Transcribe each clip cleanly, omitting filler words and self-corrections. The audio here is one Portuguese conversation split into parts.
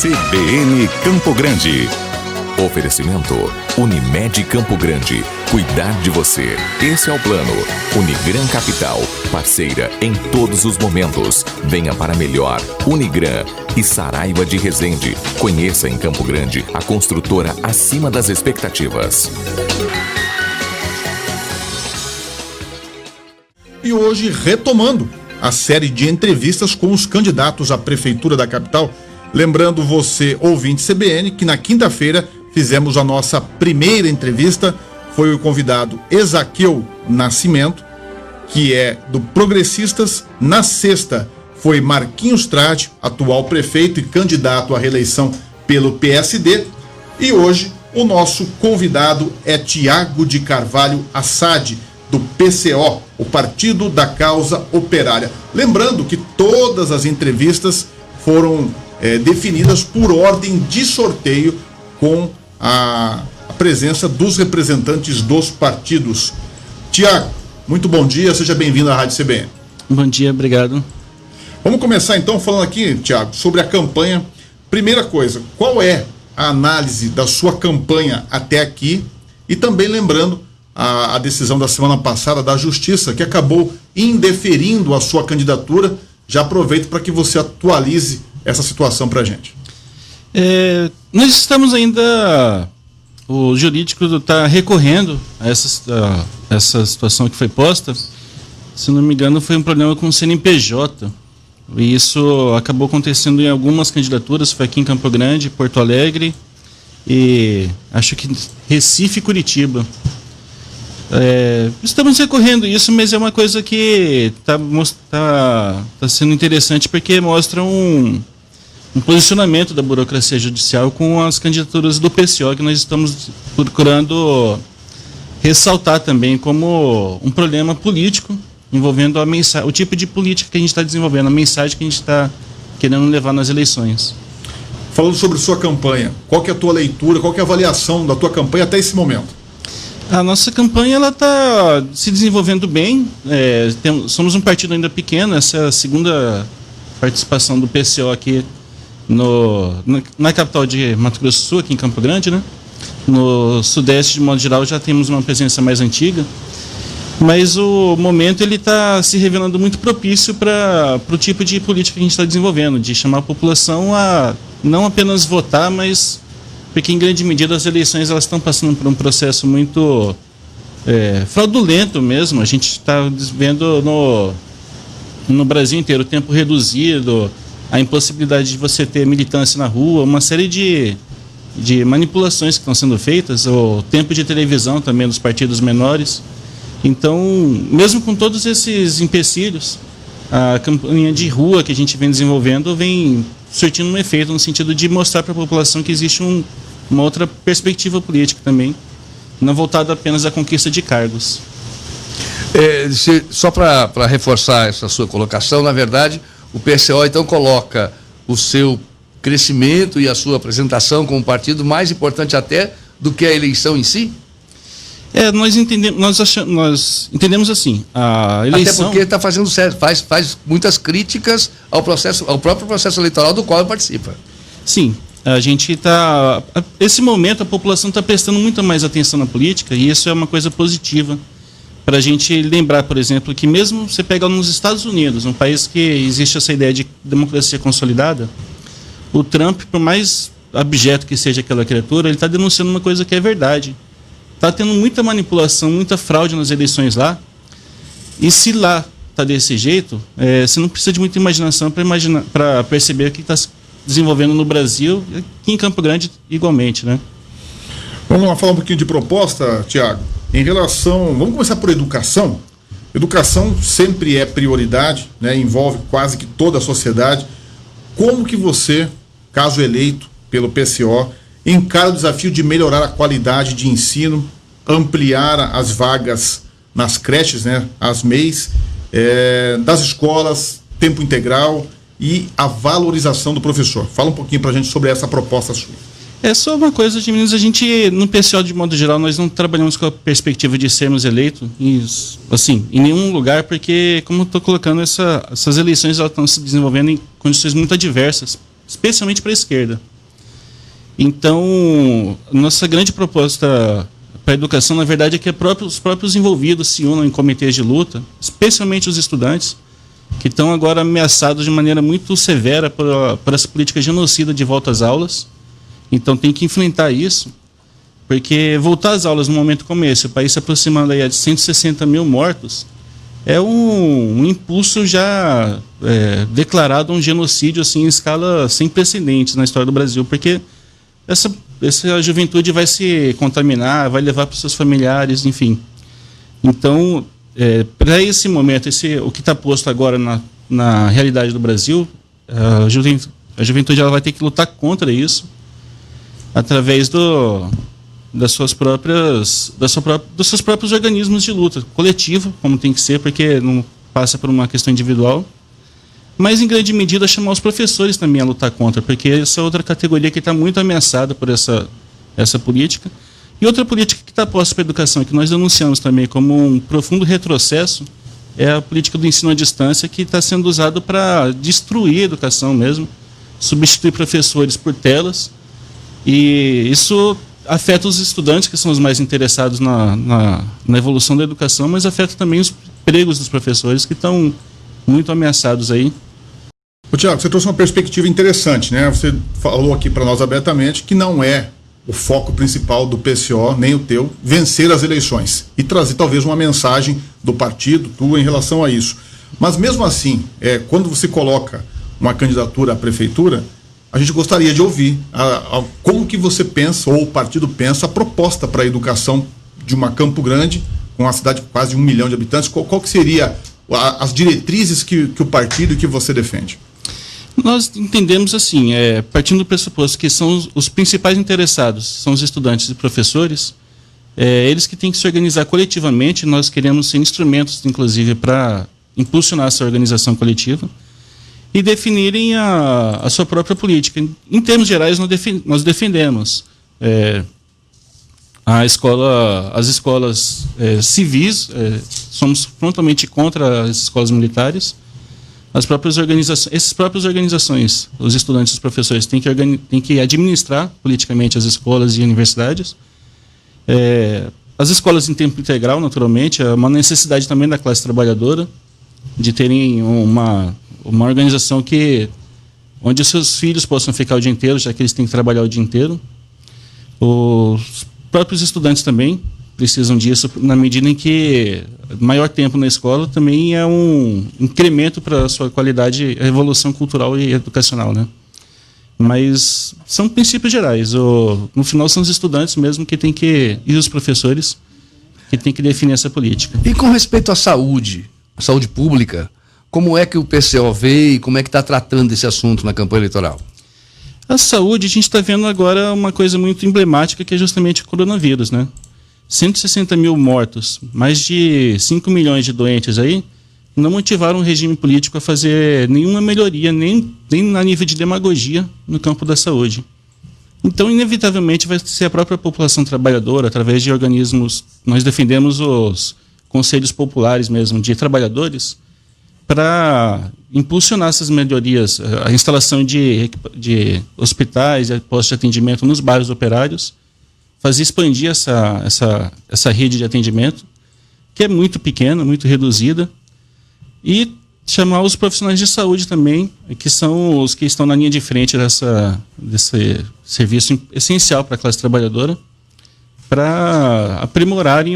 CBN Campo Grande. Oferecimento Unimed Campo Grande. Cuidar de você. Esse é o plano. Unigran Capital. Parceira em todos os momentos. Venha para melhor. Unigran e Saraiva de Resende. Conheça em Campo Grande a construtora acima das expectativas. E hoje, retomando a série de entrevistas com os candidatos à Prefeitura da capital. Lembrando você, ouvinte CBN, que na quinta-feira fizemos a nossa primeira entrevista. Foi o convidado Ezaquiel Nascimento, que é do Progressistas. Na sexta foi Marquinhos Trade, atual prefeito e candidato à reeleição pelo PSD. E hoje o nosso convidado é Tiago de Carvalho Assad, do PCO, o Partido da Causa Operária. Lembrando que todas as entrevistas foram definidas por ordem de sorteio, com a presença dos representantes dos partidos. Tiago, muito bom dia, seja bem-vindo à Rádio CBN. Bom dia, obrigado. Vamos começar então falando aqui, Tiago, sobre a campanha. Primeira coisa, qual é a análise da sua campanha até aqui? E também lembrando a decisão da semana passada da Justiça, que acabou indeferindo a sua candidatura. Já aproveito para que você atualize essa situação para a gente. Nós estamos ainda... O jurídico está recorrendo a essa situação que foi posta. Se não me engano, foi um problema com o CNPJ. E isso acabou acontecendo em algumas candidaturas. Foi aqui em Campo Grande, Porto Alegre e acho que Recife e Curitiba. Estamos recorrendo isso, mas é uma coisa que está sendo interessante, porque mostra um posicionamento da burocracia judicial com as candidaturas do PCO, que nós estamos procurando ressaltar também como um problema político envolvendo o tipo de política que a gente está desenvolvendo, a mensagem que a gente está querendo levar nas eleições. Falando sobre sua campanha, qual que é a tua leitura, qual que é a avaliação da tua campanha até esse momento? A nossa campanha está se desenvolvendo bem. Somos um partido ainda pequeno. Essa é a segunda participação do PCO aqui na capital de Mato Grosso do Sul, aqui em Campo Grande, né? No Sudeste, de modo geral, já temos uma presença mais antiga. Mas o momento está se revelando muito propício para o tipo de política que a gente está desenvolvendo, de chamar a população a não apenas votar, mas... porque em grande medida as eleições elas estão passando por um processo muito fraudulento mesmo. A gente está vendo no Brasil inteiro o tempo reduzido, a impossibilidade de você ter militância na rua, uma série de manipulações que estão sendo feitas, o tempo de televisão também dos partidos menores. Então, mesmo com todos esses empecilhos, a campanha de rua que a gente vem desenvolvendo vem surtindo um efeito no sentido de mostrar para a população que existe uma outra perspectiva política também, não voltada apenas à conquista de cargos. Só para reforçar essa sua colocação, na verdade, o PCO então coloca o seu crescimento e a sua apresentação como partido mais importante até do que a eleição em si? Nós entendemos assim, a eleição... Até porque está fazendo certo, faz muitas críticas ao próprio processo eleitoral do qual participa. Sim, a gente está... Esse momento a população está prestando muito mais atenção na política, e isso é uma coisa positiva para a gente lembrar, por exemplo, que mesmo você pega nos Estados Unidos, um país que existe essa ideia de democracia consolidada, o Trump, por mais abjeto que seja aquela criatura, ele está denunciando uma coisa que é verdade. Está tendo muita manipulação, muita fraude nas eleições lá. E se lá está desse jeito, você não precisa de muita imaginação para perceber o que está se desenvolvendo no Brasil, aqui em Campo Grande igualmente, né? Vamos lá falar um pouquinho de proposta, Tiago. Em relação... Vamos começar por educação. Educação sempre é prioridade, né? Envolve quase que toda a sociedade. Como que você, caso eleito pelo PCO, encara o desafio de melhorar a qualidade de ensino, ampliar as vagas nas creches, né, as MEIs, das escolas, tempo integral e a valorização do professor? Fala um pouquinho para a gente sobre essa proposta sua. É só uma coisa, meninos, a gente, no PCO, de modo geral, nós não trabalhamos com a perspectiva de sermos eleitos, assim, em nenhum lugar, porque, como eu estou colocando, essas eleições elas estão se desenvolvendo em condições muito adversas, especialmente para a esquerda. Então, nossa grande proposta para a educação, na verdade, é que os próprios envolvidos se unam em comitês de luta, especialmente os estudantes, que estão agora ameaçados de maneira muito severa por essa política genocida de volta às aulas. Então tem que enfrentar isso, porque voltar às aulas num momento como esse, o país se aproximando aí de 160 mil mortos, é um impulso já declarado a um genocídio assim, em escala sem precedentes na história do Brasil, porque essa juventude vai se contaminar, vai levar para os seus familiares, enfim. Então, para esse momento, o que está posto agora na realidade do Brasil, a juventude ela vai ter que lutar contra isso através dos seus próprios organismos de luta, coletivo, como tem que ser, porque não passa por uma questão individual, mas em grande medida chamar os professores também a lutar contra, porque essa é outra categoria que está muito ameaçada por essa política. E outra política que está posta para a educação, que nós denunciamos também como um profundo retrocesso, é a política do ensino à distância, que está sendo usado para destruir a educação mesmo, substituir professores por telas, e isso afeta os estudantes, que são os mais interessados na evolução da educação, mas afeta também os empregos dos professores, que estão muito ameaçados aí. Ô, Tiago, você trouxe uma perspectiva interessante, né? Você falou aqui para nós abertamente que não é o foco principal do PCO, nem o teu, vencer as eleições e trazer talvez uma mensagem do partido, tua, em relação a isso. Mas mesmo assim, quando você coloca uma candidatura à prefeitura, a gente gostaria de ouvir como que você pensa, ou o partido pensa, a proposta para a educação de uma Campo Grande, com uma cidade com quase 1 milhão de habitantes, qual que seria as diretrizes que o partido e que você defende? Nós entendemos assim, partindo do pressuposto que são os principais interessados, são os estudantes e professores, eles que têm que se organizar coletivamente. Nós queremos ser instrumentos, inclusive, para impulsionar essa organização coletiva e definirem a sua própria política. Em termos gerais, nós defendemos as escolas civis, somos frontalmente contra as escolas militares. Essas próprias organizações, os estudantes e os professores têm que administrar politicamente as escolas e universidades. As escolas em tempo integral, naturalmente, é uma necessidade também da classe trabalhadora, de terem uma organização onde os seus filhos possam ficar o dia inteiro, já que eles têm que trabalhar o dia inteiro. Os próprios estudantes também precisam disso, na medida em que maior tempo na escola também é um incremento para a sua qualidade, a evolução cultural e educacional, né? Mas são princípios gerais. No final são os estudantes mesmo e os professores que têm que definir essa política. E com respeito à saúde pública, como é que o PCO vê e como é que está tratando esse assunto na campanha eleitoral? A saúde, a gente está vendo agora uma coisa muito emblemática, que é justamente o coronavírus, né? 160 mil mortos, mais de 5 milhões de doentes aí, não motivaram o regime político a fazer nenhuma melhoria, nem a nível de demagogia no campo da saúde. Então, inevitavelmente, vai ser a própria população trabalhadora, através de organismos, nós defendemos os conselhos populares mesmo, de trabalhadores, para impulsionar essas melhorias, a instalação de hospitais e postos de atendimento nos bairros operários, fazer expandir essa rede de atendimento, que é muito pequena, muito reduzida, e chamar os profissionais de saúde também, que são os que estão na linha de frente desse serviço essencial para a classe trabalhadora, para aprimorarem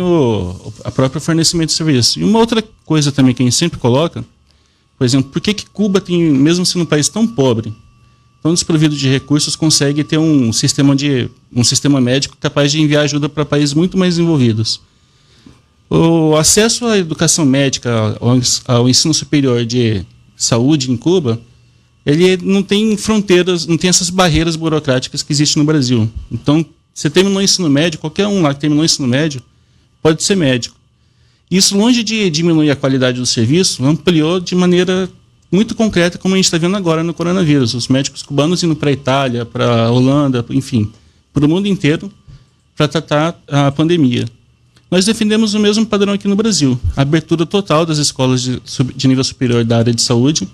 a própria fornecimento de serviço. E uma outra coisa também que a gente sempre coloca, por exemplo, por que Cuba tem, mesmo sendo um país tão pobre, tão desprovido de recursos, consegue ter um sistema médico capaz de enviar ajuda para países muito mais desenvolvidos? O acesso à educação médica, ao ensino superior de saúde em Cuba, ele não tem fronteiras, não tem essas barreiras burocráticas que existem no Brasil. Então, você terminou o ensino médio, qualquer um lá que terminou o ensino médio pode ser médico. Isso, longe de diminuir a qualidade do serviço, ampliou de maneira muito concreta, como a gente está vendo agora no coronavírus. Os médicos cubanos indo para a Itália, para a Holanda, enfim, para o mundo inteiro, para tratar a pandemia. Nós defendemos o mesmo padrão aqui no Brasil, a abertura total das escolas de nível superior da área de saúde,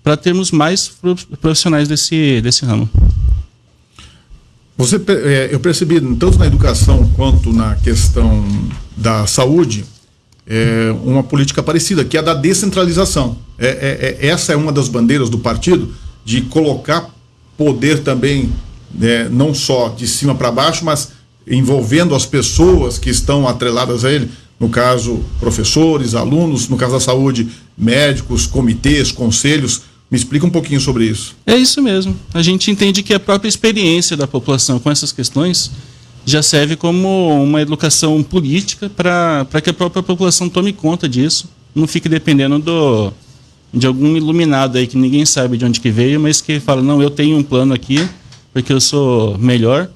para termos mais profissionais desse ramo. Eu percebi, tanto na educação quanto na questão da saúde, uma política parecida, que é a da descentralização. Essa é uma das bandeiras do partido, de colocar poder também, não só de cima para baixo, mas envolvendo as pessoas que estão atreladas a ele, no caso, professores, alunos, no caso da saúde, médicos, comitês, conselhos. Me explica um pouquinho sobre isso. É isso mesmo. A gente entende que a própria experiência da população com essas questões já serve como uma educação política para que a própria população tome conta disso, não fique dependendo de algum iluminado aí que ninguém sabe de onde que veio, mas que fala, não, eu tenho um plano aqui, porque eu sou melhor,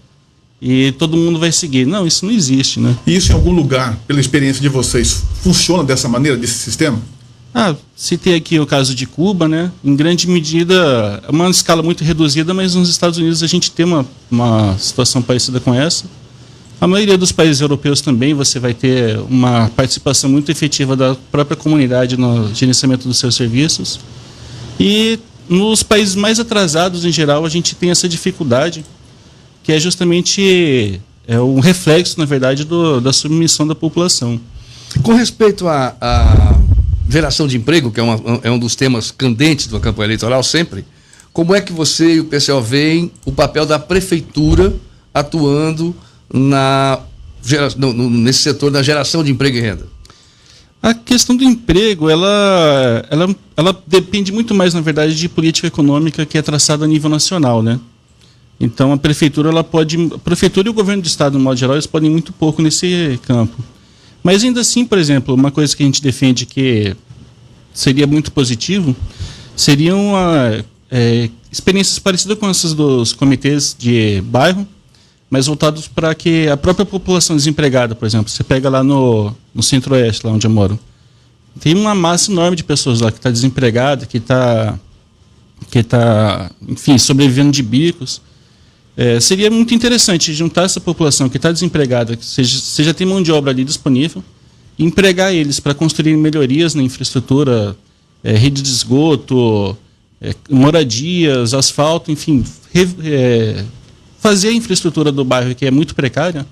e todo mundo vai seguir. Não, isso não existe, né? E isso em algum lugar, pela experiência de vocês, funciona dessa maneira, desse sistema? Citei aqui o caso de Cuba, né? Em grande medida, é uma escala muito reduzida, mas nos Estados Unidos a gente tem uma situação parecida com essa. A maioria dos países europeus também você vai ter uma participação muito efetiva da própria comunidade no gerenciamento dos seus serviços. E nos países mais atrasados, em geral, a gente tem essa dificuldade, que é justamente um reflexo, na verdade, da submissão da população. Com respeito à geração de emprego, que é um dos temas candentes da campanha eleitoral sempre, como é que você e o PCO veem o papel da prefeitura atuando nesse setor da geração de emprego e renda? A questão do emprego, ela depende muito mais, na verdade, de política econômica que é traçada a nível nacional, né? Então, a prefeitura e o governo do estado, no modo geral, eles podem muito pouco nesse campo. Mas ainda assim, por exemplo, uma coisa que a gente defende que seria muito positivo seriam experiências parecidas com essas dos comitês de bairro, mas voltados para que a própria população desempregada, por exemplo, você pega lá no Centro-Oeste, lá onde eu moro, tem uma massa enorme de pessoas lá que está desempregada, que está, enfim, sobrevivendo de bicos. Seria muito interessante juntar essa população que está desempregada, que você já tem mão de obra ali disponível, e empregar eles para construir melhorias na infraestrutura, rede de esgoto, moradias, asfalto, enfim, fazer a infraestrutura do bairro, que é muito precária.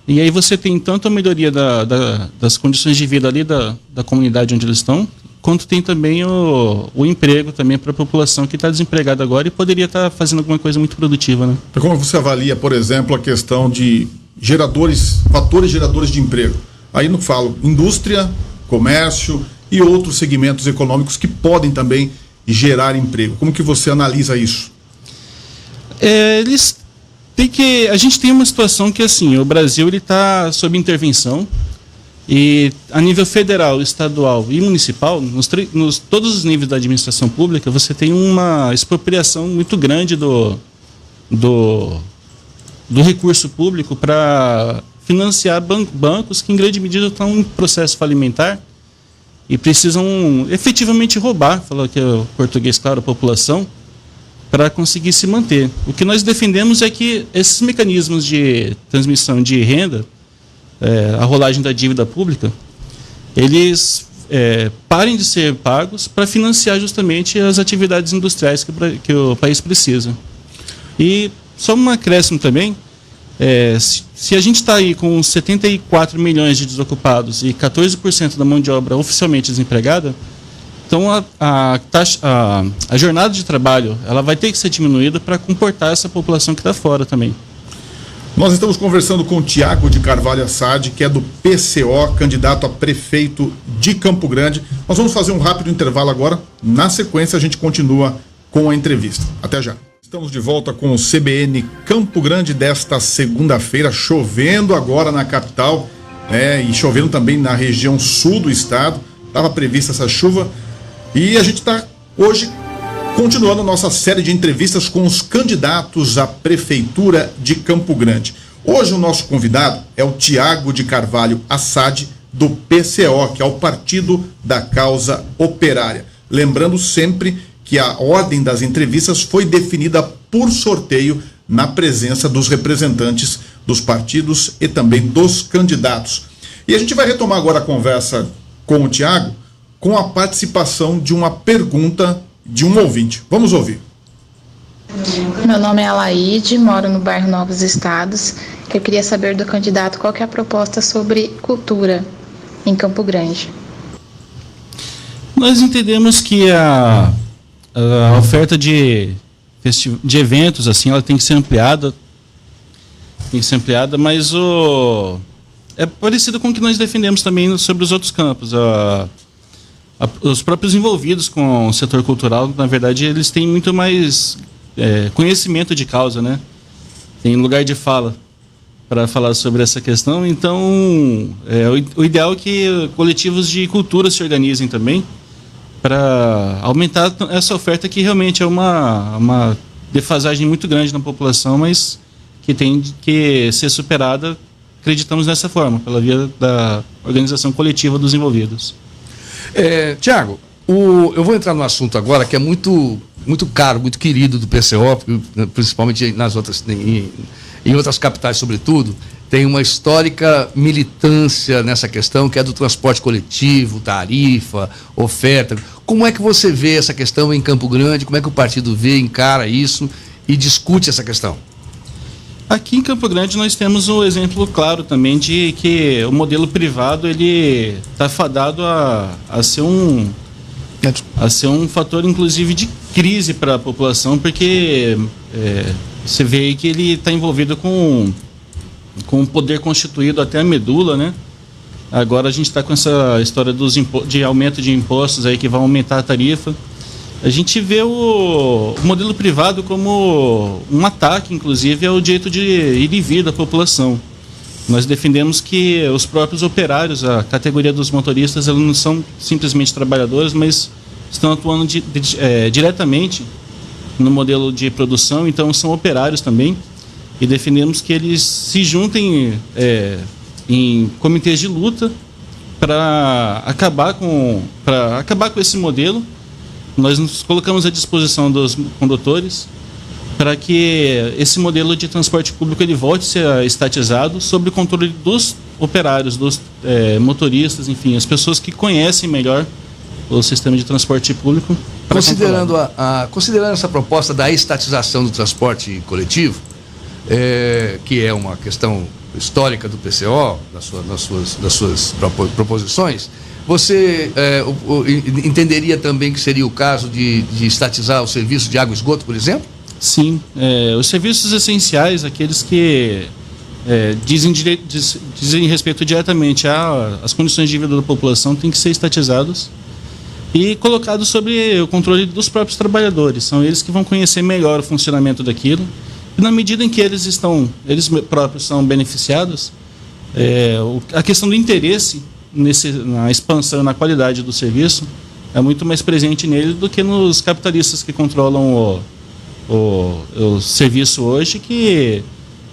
E aí você tem tanto a melhoria das condições de vida ali da comunidade onde eles estão, quanto tem também o emprego também para a população que está desempregada agora e poderia estar fazendo alguma coisa muito produtiva, né? Então, como você avalia, por exemplo, a questão de fatores geradores de emprego? Aí não falo indústria, comércio e outros segmentos econômicos que podem também gerar emprego. Como que você analisa isso? A gente tem uma situação que, assim, o Brasil está sob intervenção. E a nível federal, estadual e municipal, todos os níveis da administração pública, você tem uma expropriação muito grande do recurso público para financiar bancos que, em grande medida, estão em processo falimentar e precisam efetivamente roubar, falou que é o português, claro, a população, para conseguir se manter. O que nós defendemos é que esses mecanismos de transmissão de renda, a rolagem da dívida pública, eles parem de ser pagos para financiar justamente as atividades industriais que o país precisa. E só um acréscimo também, se a gente está aí com 74 milhões de desocupados e 14% da mão de obra oficialmente desempregada, então a jornada de trabalho ela vai ter que ser diminuída para comportar essa população que está fora também. Nós estamos conversando com o Tiago de Carvalho Assad, que é do PCO, candidato a prefeito de Campo Grande. Nós vamos fazer um rápido intervalo agora. Na sequência, a gente continua com a entrevista. Até já. Estamos de volta com o CBN Campo Grande desta segunda-feira, chovendo agora na capital, e chovendo também na região sul do estado. Estava prevista essa chuva e a gente está hoje continuando nossa série de entrevistas com os candidatos à Prefeitura de Campo Grande. Hoje o nosso convidado é o Tiago de Carvalho Assad, do PCO, que é o Partido da Causa Operária. Lembrando sempre que a ordem das entrevistas foi definida por sorteio na presença dos representantes dos partidos e também dos candidatos. E a gente vai retomar agora a conversa com o Tiago com a participação de uma pergunta de um ouvinte. Vamos ouvir. Meu nome é Alaide, moro no bairro Novos Estados. Eu queria saber do candidato qual que é a proposta sobre cultura em Campo Grande. Nós entendemos que a oferta de eventos, assim, ela tem que ser ampliada. Mas é parecido com o que nós defendemos também sobre os outros campos. Os próprios envolvidos com o setor cultural, na verdade, eles têm muito mais conhecimento de causa, né? Tem lugar de fala para falar sobre essa questão. Então, o ideal é que coletivos de cultura se organizem também para aumentar essa oferta, que realmente é uma defasagem muito grande na população, mas que tem que ser superada, acreditamos nessa forma, pela via da organização coletiva dos envolvidos. Tiago, eu vou entrar no assunto agora que é muito, muito caro, muito querido do PCO, principalmente em outras capitais, sobretudo, tem uma histórica militância nessa questão, que é do transporte coletivo, tarifa, oferta. Como é que você vê essa questão em Campo Grande? Como é que o partido encara isso e discute essa questão? Aqui em Campo Grande nós temos um exemplo claro também de que o modelo privado ele está fadado a ser um fator, inclusive, de crise para a população, porque você vê aí que ele está envolvido com o poder constituído até a medula, né? Agora a gente está com essa história de aumento de impostos aí que vai aumentar a tarifa. A gente vê o modelo privado como um ataque, inclusive, ao direito de ir e vir da população. Nós defendemos que os próprios operários, a categoria dos motoristas, eles não são simplesmente trabalhadores, mas estão atuando diretamente no modelo de produção, então são operários também, e defendemos que eles se juntem em comitês de luta para acabar com esse modelo. Nós nos colocamos à disposição dos condutores para que esse modelo de transporte público ele volte a ser estatizado sob o controle dos operários, dos motoristas, enfim, as pessoas que conhecem melhor o sistema de transporte público. Considerando essa proposta da estatização do transporte coletivo, que é uma questão histórica do PCO, das suas proposições, você entenderia também que seria o caso de estatizar o serviço de água e esgoto, por exemplo? Sim, os serviços essenciais, aqueles que dizem respeito diretamente às condições de vida da população, têm que ser estatizados e colocados sob o controle dos próprios trabalhadores. São eles que vão conhecer melhor o funcionamento daquilo. E na medida em que eles próprios são beneficiados, a questão do interesse na expansão, na qualidade do serviço, é muito mais presente nele do que nos capitalistas que controlam o serviço hoje, que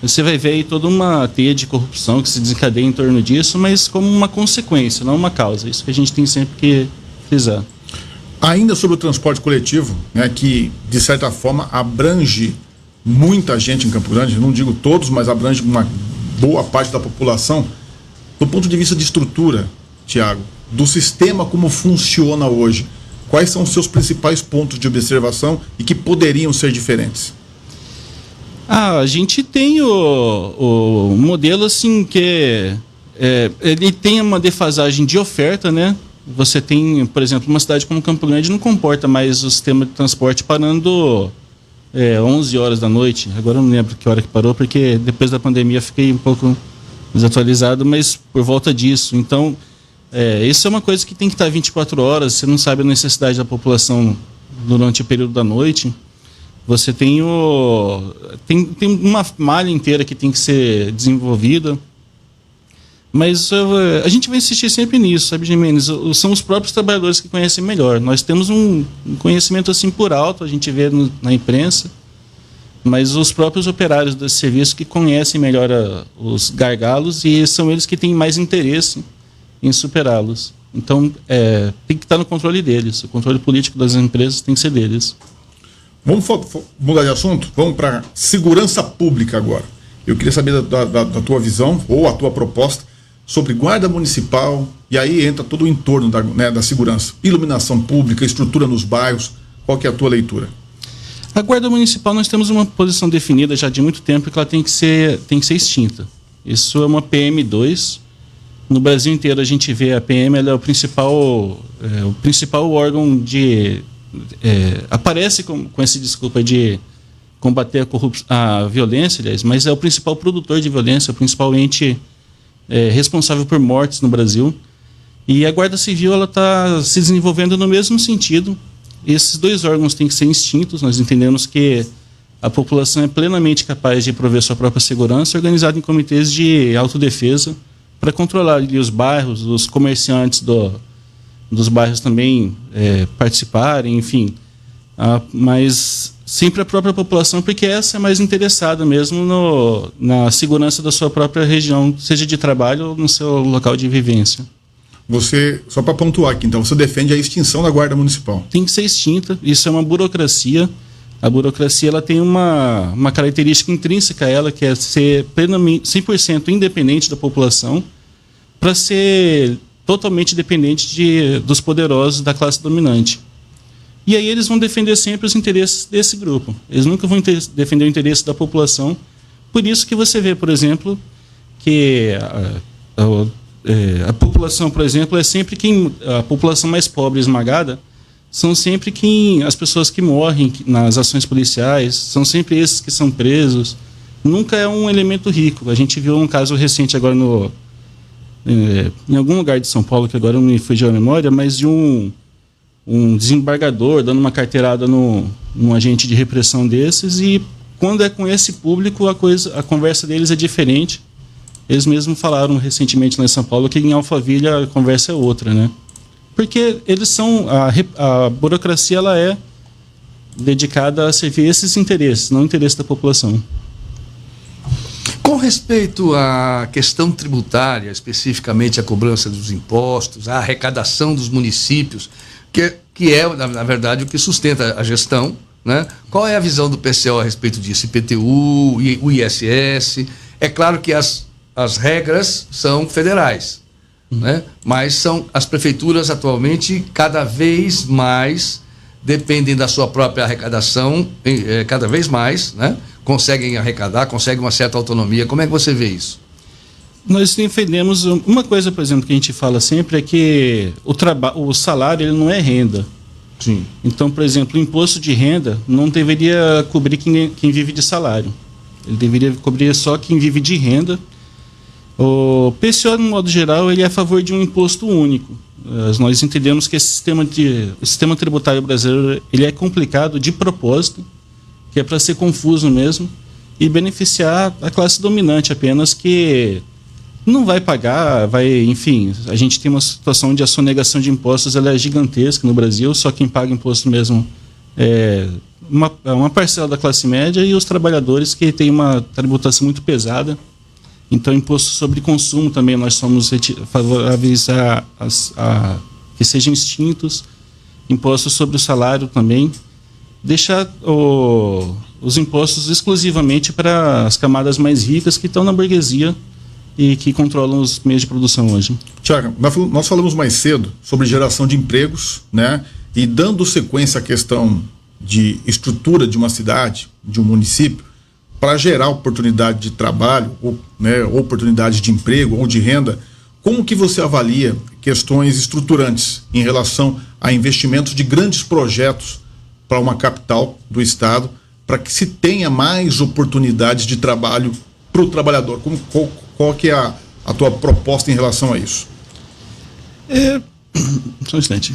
você vai ver aí toda uma teia de corrupção que se desencadeia em torno disso, mas como uma consequência, não uma causa. Isso que a gente tem sempre que frisar. Ainda sobre o transporte coletivo, né, que de certa forma abrange muita gente em Campo Grande, não digo todos, mas abrange uma boa parte da população. Do ponto de vista de estrutura, Tiago, do sistema como funciona hoje, quais são os seus principais pontos de observação e que poderiam ser diferentes? A gente tem o modelo assim que ele tem uma defasagem de oferta, né? Você tem, por exemplo, uma cidade como Campo Grande não comporta mais o sistema de transporte parando 11 horas da noite. Agora eu não lembro que hora que parou, porque depois da pandemia fiquei um pouco desatualizado, mas por volta disso. Então, isso é uma coisa que tem que estar 24 horas, você não sabe a necessidade da população durante o período da noite. Você tem uma malha inteira que tem que ser desenvolvida. Mas a gente vai insistir sempre nisso, sabe, Jimenez? São os próprios trabalhadores que conhecem melhor. Nós temos um conhecimento assim por alto, a gente vê na imprensa, mas os próprios operários desse serviço que conhecem melhor os gargalos, e são eles que têm mais interesse em superá-los. Então, tem que estar no controle deles. O controle político das empresas tem que ser deles. Vamos mudar de assunto? Vamos para segurança pública agora. Eu queria saber da tua visão ou a tua proposta sobre guarda municipal, e aí entra todo o entorno da segurança. Iluminação pública, estrutura nos bairros. Qual que é a tua leitura? A Guarda Municipal, nós temos uma posição definida já de muito tempo, que ela tem que ser extinta. Isso é uma PM2. No Brasil inteiro a gente vê a PM, ela é o principal órgão de... aparece com esse desculpa de combater a violência, aliás, mas é o principal produtor de violência, o principal ente responsável por mortes no Brasil. E a Guarda Civil está se desenvolvendo no mesmo sentido. Esses dois órgãos têm que ser extintos. Nós entendemos que a população é plenamente capaz de prover sua própria segurança, organizada em comitês de autodefesa, para controlar ali os bairros, os comerciantes dos bairros também participarem, enfim. Mas sempre a própria população, porque essa é mais interessada mesmo na segurança da sua própria região, seja de trabalho ou no seu local de vivência. Você, só para pontuar aqui, então, você defende a extinção da Guarda Municipal? Tem que ser extinta, isso é uma burocracia. A burocracia ela tem uma característica intrínseca a ela, que é ser plenamente 100% independente da população, para ser totalmente dependente dos poderosos da classe dominante. E aí eles vão defender sempre os interesses desse grupo. Eles nunca vão defender o interesse da população. Por isso que você vê, por exemplo, que a população, por exemplo, é sempre a população mais pobre e esmagada são sempre as pessoas que morrem nas ações policiais, são sempre esses que são presos. Nunca é um elemento rico. A gente viu um caso recente agora em algum lugar de São Paulo, que agora não me fugiu a memória, mas de um desembargador dando uma carteirada num agente de repressão desses, e quando é com esse público a conversa deles é diferente. Eles mesmos falaram recentemente lá em São Paulo que em Alphaville a conversa é outra, né? Porque eles são... A burocracia ela é dedicada a servir esses interesses, não o interesse da população. Com respeito à questão tributária, especificamente a cobrança dos impostos, a arrecadação dos municípios, que é, na verdade, o que sustenta a gestão, né? Qual é a visão do PCO a respeito disso? IPTU, o ISS? É claro que as regras são federais, né? Mas as prefeituras atualmente cada vez mais dependem da sua própria arrecadação, cada vez mais, né? Conseguem arrecadar, conseguem uma certa autonomia. Como é que você vê isso? Nós defendemos uma coisa, por exemplo, que a gente fala sempre é que o salário ele não é renda. Sim. Então, por exemplo, o imposto de renda não deveria cobrir quem vive de salário. Ele deveria cobrir só quem vive de renda. O PCO, no modo geral, ele é a favor de um imposto único. Nós entendemos que o sistema tributário brasileiro ele é complicado de propósito, que é para ser confuso mesmo, e beneficiar a classe dominante apenas, que não vai pagar, enfim, a gente tem uma situação onde a sonegação de impostos ela é gigantesca no Brasil, só quem paga imposto mesmo é uma parcela da classe média e os trabalhadores que têm uma tributação muito pesada. Então, imposto sobre consumo também nós somos favoráveis a que sejam extintos, impostos sobre o salário também, deixar os impostos exclusivamente para as camadas mais ricas que estão na burguesia e que controlam os meios de produção hoje. Tiago, nós falamos mais cedo sobre geração de empregos, né? E dando sequência à questão de estrutura de uma cidade, de um município, para gerar oportunidade de trabalho, oportunidade de emprego ou de renda, como que você avalia questões estruturantes em relação a investimentos de grandes projetos para uma capital do estado, para que se tenha mais oportunidades de trabalho para o trabalhador? Qual que é a tua proposta em relação a isso? Só um instante.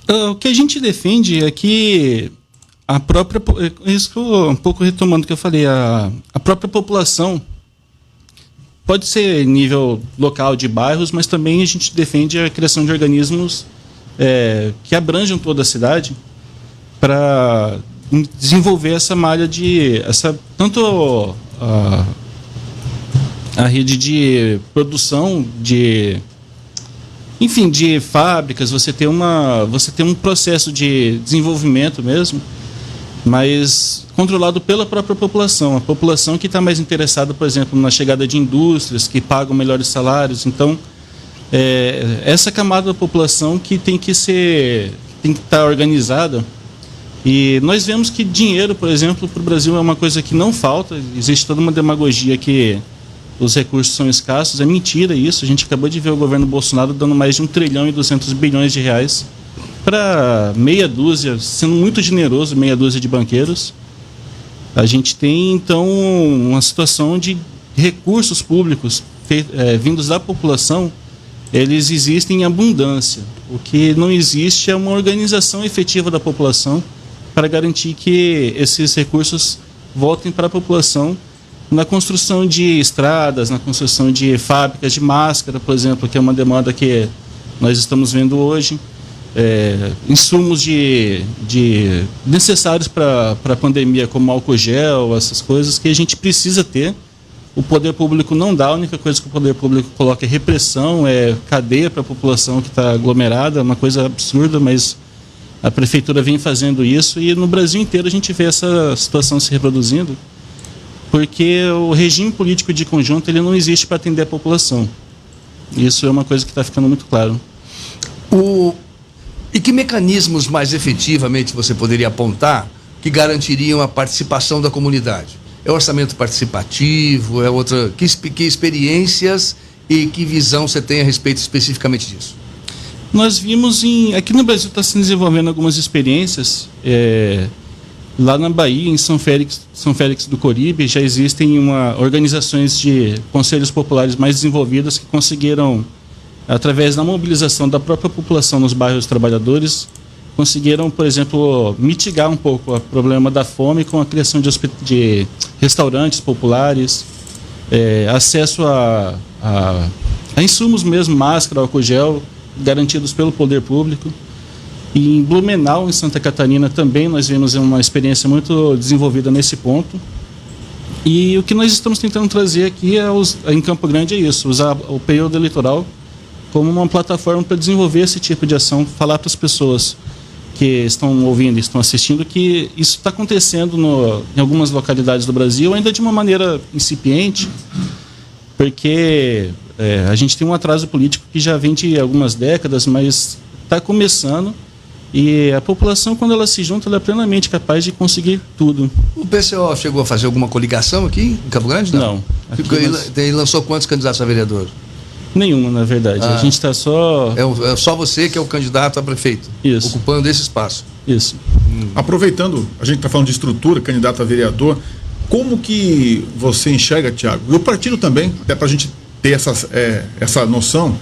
O que a gente defende é que a própria... Isso que eu, um pouco retomando o que eu falei, a própria população pode ser em nível local de bairros, mas também a gente defende a criação de organismos que abranjam toda a cidade para desenvolver essa malha tanto a rede de produção de fábricas, você tem um processo de desenvolvimento mesmo, mas controlado pela própria população. A população que está mais interessada, por exemplo, na chegada de indústrias que pagam melhores salários. Então, essa camada da população que tem que tem que estar organizada. E nós vemos que dinheiro, por exemplo, para o Brasil é uma coisa que não falta. Existe toda uma demagogia que os recursos são escassos. É mentira isso. A gente acabou de ver o governo Bolsonaro dando mais de 1 trilhão e 200 bilhões de reais para meia dúzia, sendo muito generoso, meia dúzia de banqueiros. A gente tem, então, uma situação de recursos públicos vindos da população. Eles existem em abundância. O que não existe é uma organização efetiva da população para garantir que esses recursos voltem para a população na construção de estradas, na construção de fábricas de máscara, por exemplo, que é uma demanda que nós estamos vendo hoje, insumos necessários para a pandemia, como álcool gel, essas coisas que a gente precisa ter. O poder público não dá, a única coisa que o poder público coloca é repressão, é cadeia para a população que está aglomerada, é uma coisa absurda, mas a prefeitura vem fazendo isso e no Brasil inteiro a gente vê essa situação se reproduzindo, porque o regime político de conjunto ele não existe para atender a população. Isso é uma coisa que está ficando muito claro. E que mecanismos mais efetivamente você poderia apontar que garantiriam a participação da comunidade? É orçamento participativo? É outra? Que experiências e que visão você tem a respeito especificamente disso? Nós vimos aqui no Brasil está se desenvolvendo algumas experiências. Lá na Bahia, em São Félix do Coribe, já existem organizações de conselhos populares mais desenvolvidas que conseguiram, através da mobilização da própria população nos bairros trabalhadores, conseguiram, por exemplo, mitigar um pouco o problema da fome com a criação de restaurantes populares, acesso a insumos mesmo, máscara, álcool gel, garantidos pelo poder público. E em Blumenau, em Santa Catarina, também nós vimos uma experiência muito desenvolvida nesse ponto. E o que nós estamos tentando trazer aqui em Campo Grande é isso, usar o período eleitoral como uma plataforma para desenvolver esse tipo de ação, falar para as pessoas que estão ouvindo e estão assistindo que isso está acontecendo em algumas localidades do Brasil, ainda de uma maneira incipiente, porque a gente tem um atraso político que já vem de algumas décadas, mas está começando. E a população, quando ela se junta, ela é plenamente capaz de conseguir tudo. O PCO chegou a fazer alguma coligação aqui em Campo Grande? Não. Ele lançou quantos candidatos a vereador? Nenhuma, na verdade. A gente está só... É só você que é o candidato a prefeito. Isso. Ocupando esse espaço. Isso. Aproveitando, a gente está falando de estrutura, candidato a vereador, como que você enxerga, Thiago? E o partido também, até para a gente ter essa noção,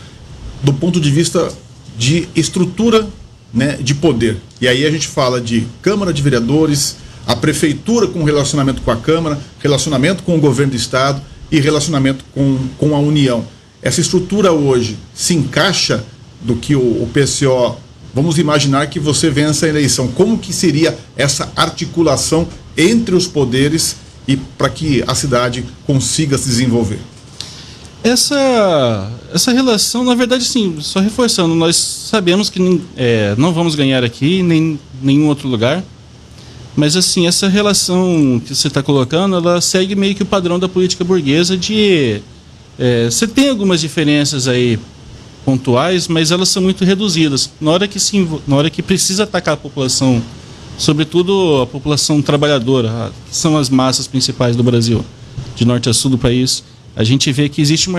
do ponto de vista de estrutura, né, de poder. E aí a gente fala de Câmara de Vereadores, a Prefeitura com relacionamento com a Câmara, relacionamento com o governo do Estado e relacionamento com a União. Essa estrutura hoje se encaixa do que o PCO... Vamos imaginar que você vença a eleição. Como que seria essa articulação entre os poderes e para que a cidade consiga se desenvolver? Essa relação, na verdade, sim, só reforçando, nós sabemos que não vamos ganhar aqui, nem em nenhum outro lugar, mas assim, essa relação que você está colocando, ela segue meio que o padrão da política burguesa de... você tem algumas diferenças aí pontuais, mas elas são muito reduzidas. Na hora que precisa atacar a população, sobretudo a população trabalhadora, que são as massas principais do Brasil, de norte a sul do país, a gente vê que existe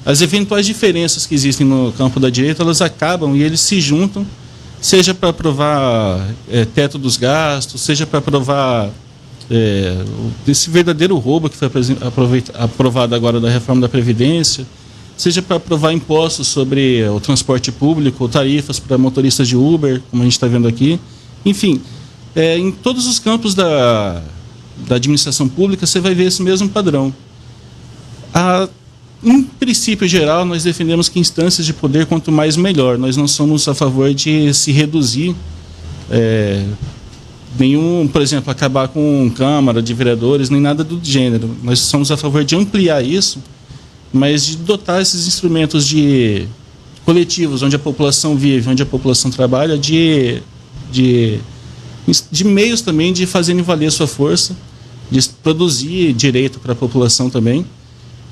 as eventuais diferenças que existem no campo da direita, elas acabam e eles se juntam, seja para aprovar teto dos gastos, seja para aprovar esse verdadeiro roubo que foi aprovado agora da reforma da Previdência, seja para aprovar impostos sobre o transporte público, ou tarifas para motoristas de Uber, como a gente está vendo aqui. Enfim, em todos os campos da administração pública você vai ver esse mesmo padrão. Em princípio geral, nós defendemos que instâncias de poder, quanto mais melhor. Nós não somos a favor de se reduzir por exemplo, acabar com Câmara de Vereadores, nem nada do gênero. Nós somos a favor de ampliar isso, mas de dotar esses instrumentos de coletivos, onde a população vive, onde a população trabalha, de meios também de fazerem valer a sua força, de produzir direito para a população também,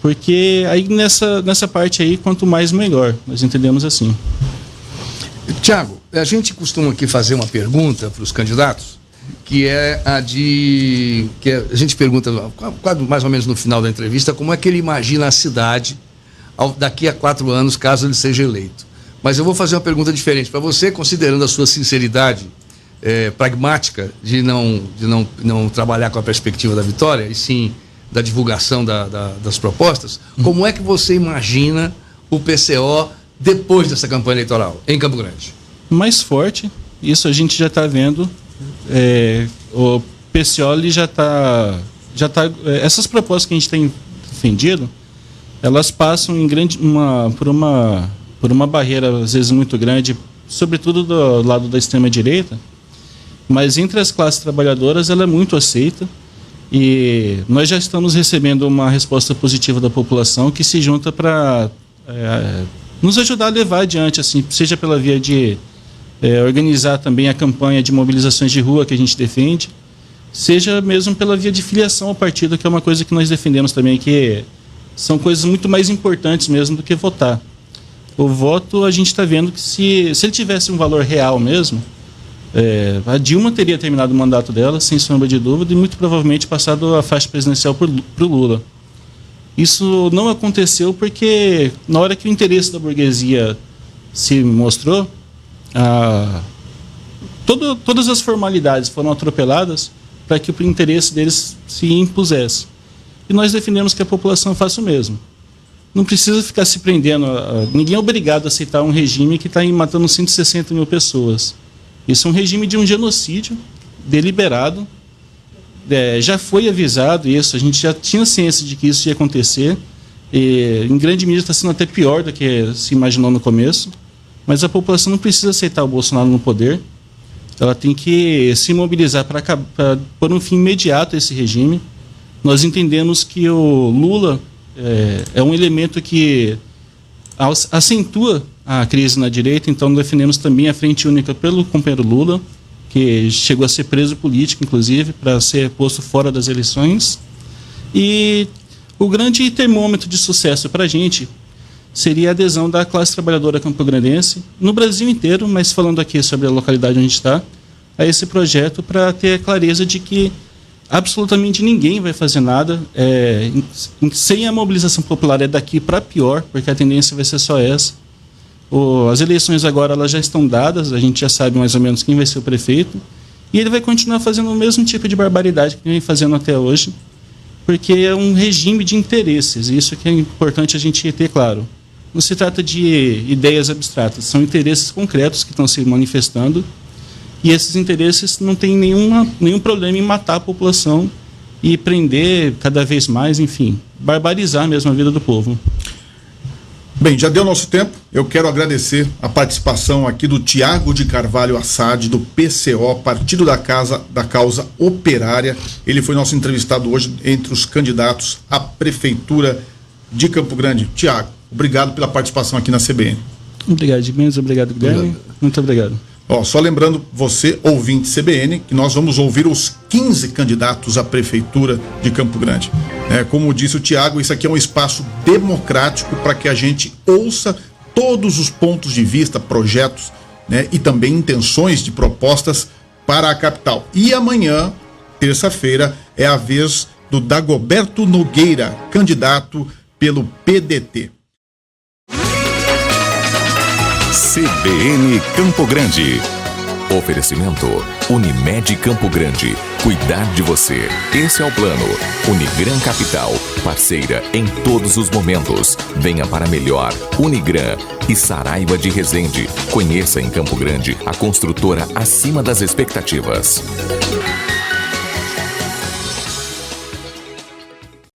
porque aí nessa parte aí, quanto mais melhor, nós entendemos assim. Tiago, a gente costuma aqui fazer uma pergunta para os candidatos, que é a de... a gente pergunta, quase mais ou menos no final da entrevista, como é que ele imagina a cidade daqui a 4 anos, caso ele seja eleito. Mas eu vou fazer uma pergunta diferente para você, considerando a sua sinceridade pragmática de não trabalhar com a perspectiva da vitória, e sim da divulgação das propostas. Como é que você imagina o PCO depois dessa campanha eleitoral em Campo Grande? Mais forte, isso a gente já está vendo. O PCO ele já tá essas propostas que a gente tem defendido, elas passam por uma barreira às vezes muito grande, sobretudo do lado da extrema direita, mas entre as classes trabalhadoras ela é muito aceita, e nós já estamos recebendo uma resposta positiva da população que se junta para nos ajudar a levar adiante, assim, seja pela via de organizar também a campanha de mobilizações de rua que a gente defende, seja mesmo pela via de filiação ao partido, que é uma coisa que nós defendemos também, que são coisas muito mais importantes mesmo do que votar. O voto, a gente está vendo que se ele tivesse um valor real mesmo, a Dilma teria terminado o mandato dela, sem sombra de dúvida, e muito provavelmente passado a faixa presidencial para o Lula. Isso não aconteceu porque, na hora que o interesse da burguesia se mostrou, todas as formalidades foram atropeladas para que o interesse deles se impusesse. E nós defendemos que a população faça o mesmo. Não precisa ficar se prendendo. Ninguém é obrigado a aceitar um regime que está matando 160 mil pessoas. Isso é um regime de um genocídio deliberado. Já foi avisado isso, a gente já tinha ciência de que isso ia acontecer. E, em grande medida está sendo até pior do que se imaginou no começo. Mas a população não precisa aceitar o Bolsonaro no poder. Ela tem que se mobilizar para pôr um fim imediato a esse regime. Nós entendemos que o Lula é um elemento que acentua a crise na direita, então defendemos também a Frente Única pelo companheiro Lula, que chegou a ser preso político, inclusive, para ser posto fora das eleições. E o grande termômetro de sucesso para a gente seria a adesão da classe trabalhadora campograndense, no Brasil inteiro, mas falando aqui sobre a localidade onde a gente está, a esse projeto, para ter a clareza de que absolutamente ninguém vai fazer nada sem a mobilização popular. É daqui para pior, porque a tendência vai ser só essa. As eleições agora elas já estão dadas, a gente já sabe mais ou menos quem vai ser o prefeito, e ele vai continuar fazendo o mesmo tipo de barbaridade que vem fazendo até hoje, porque é um regime de interesses, e isso que é importante a gente ter claro. Não se trata de ideias abstratas, são interesses concretos que estão se manifestando, e esses interesses não têm nenhum problema em matar a população e prender cada vez mais, enfim, barbarizar mesmo a vida do povo. Bem, já deu nosso tempo. Eu quero agradecer a participação aqui do Tiago de Carvalho Assad, do PCO, Partido da Causa Operária. Ele foi nosso entrevistado hoje entre os candidatos à Prefeitura de Campo Grande. Tiago, obrigado pela participação aqui na CBN. Obrigado, Jimenez. Obrigado, Guilherme. Muito obrigado. Só lembrando você, ouvinte CBN, que nós vamos ouvir os 15 candidatos à Prefeitura de Campo Grande. Como disse o Tiago, isso aqui é um espaço democrático para que a gente ouça todos os pontos de vista, projetos, e também intenções de propostas para a capital. E amanhã, terça-feira, é a vez do Dagoberto Nogueira, candidato pelo PDT. CBN Campo Grande. Oferecimento Unimed Campo Grande. Cuidar de você. Esse é o plano. Unigran Capital. Parceira em todos os momentos. Venha para melhor. Unigran e Saraiva de Resende. Conheça em Campo Grande a construtora acima das expectativas.